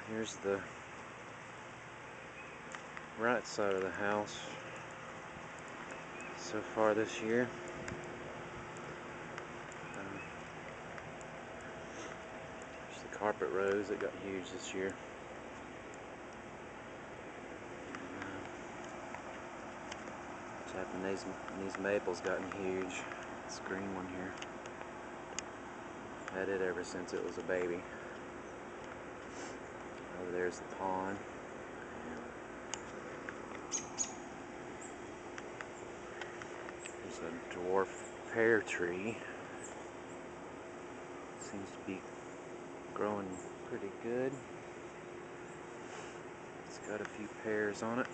Here's the right side of the house so far this year. There's the carpet rose that got huge this year. Japanese maple's gotten huge. This green one here. Had it ever since it was a baby. Over there's the pond. There's a dwarf pear tree. Seems to be growing pretty good. It's got a few pears on it.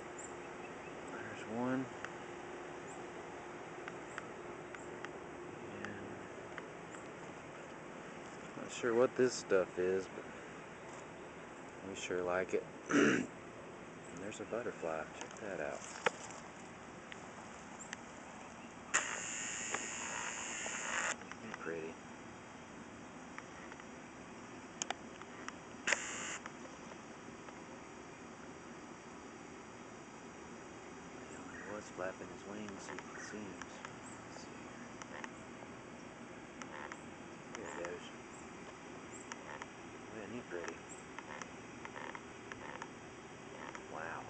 There's one. And not sure what this stuff is, but we sure like it. And there's a butterfly. Check that out. Pretty. He was flapping his wings, it seems. Let's see. There it goes. Isn't he pretty? Wow.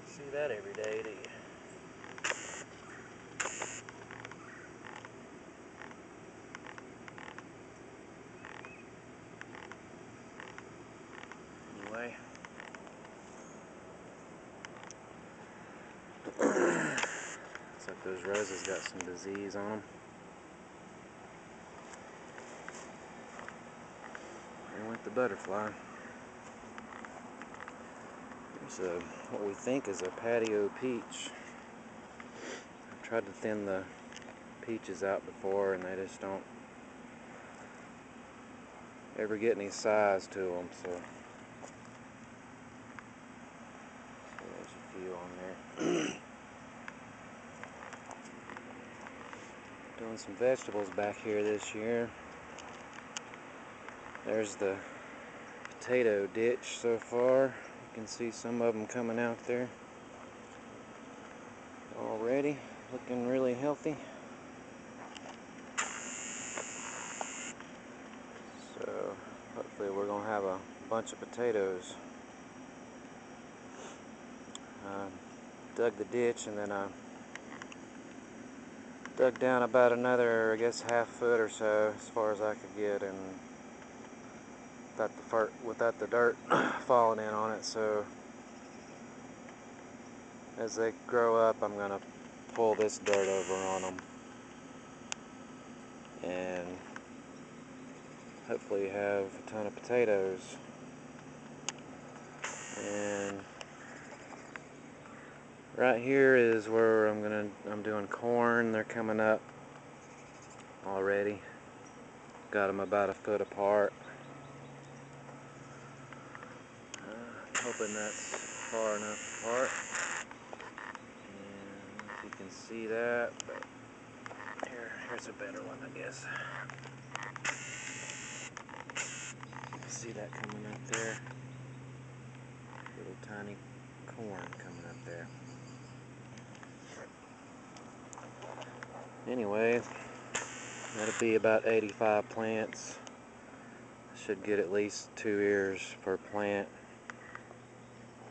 See that every day, do you? Anyway, looks like those roses got some disease on them. There went the butterfly. There's what we think is a patio peach. I've tried to thin the peaches out before and they just don't ever get any size to them, so there's a few on there. Doing some vegetables back here this year. There's the potato ditch so far. You can see some of them coming out there already, looking really healthy. So hopefully we're going to have a bunch of potatoes. Dug the ditch and then I dug down about another, I guess, half foot or so as far as I could get, and without the dirt falling in on it. So as they grow up, I'm gonna pull this dirt over on them and hopefully have a ton of potatoes. And right here is where I'm doing corn. They're coming up already. Got them about a foot apart. Hoping that's far enough apart. And if you can see that, but here's a better one, I guess. See that coming up there? Little tiny corn coming up there. Anyway, that'll be about 85 plants. Should get at least 2 ears per plant,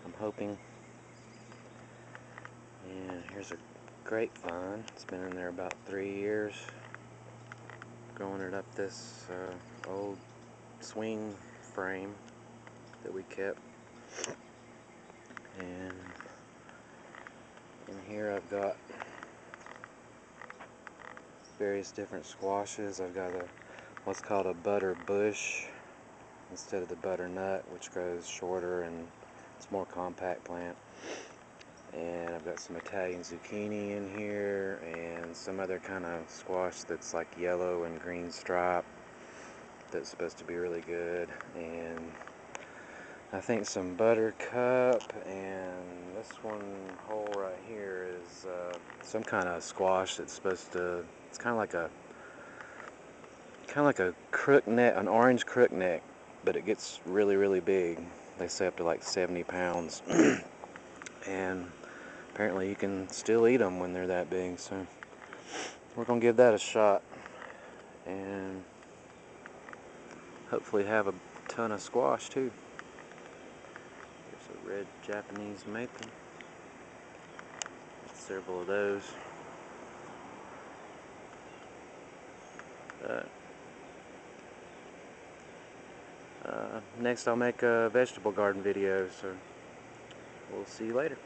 I'm hoping. And here's a grapevine. It's been in there about 3 years. Growing it up this old swing frame that we kept. And in here I've got various different squashes. I've got what's called a butter bush instead of the butternut, which grows shorter and it's more compact plant. And I've got some Italian zucchini in here and some other kind of squash that's like yellow and green stripe that's supposed to be really good. And I think some buttercup, and this one hole right here is some kind of squash that's supposed to, it's kind of like a crook neck, an orange crook neck, but it gets really, really big. They say up to like 70 pounds. And apparently you can still eat them when they're that big, so we're gonna give that a shot and hopefully have a ton of squash too. There's a red Japanese maple, several of those. Next I'll make a vegetable garden video, so we'll see you later.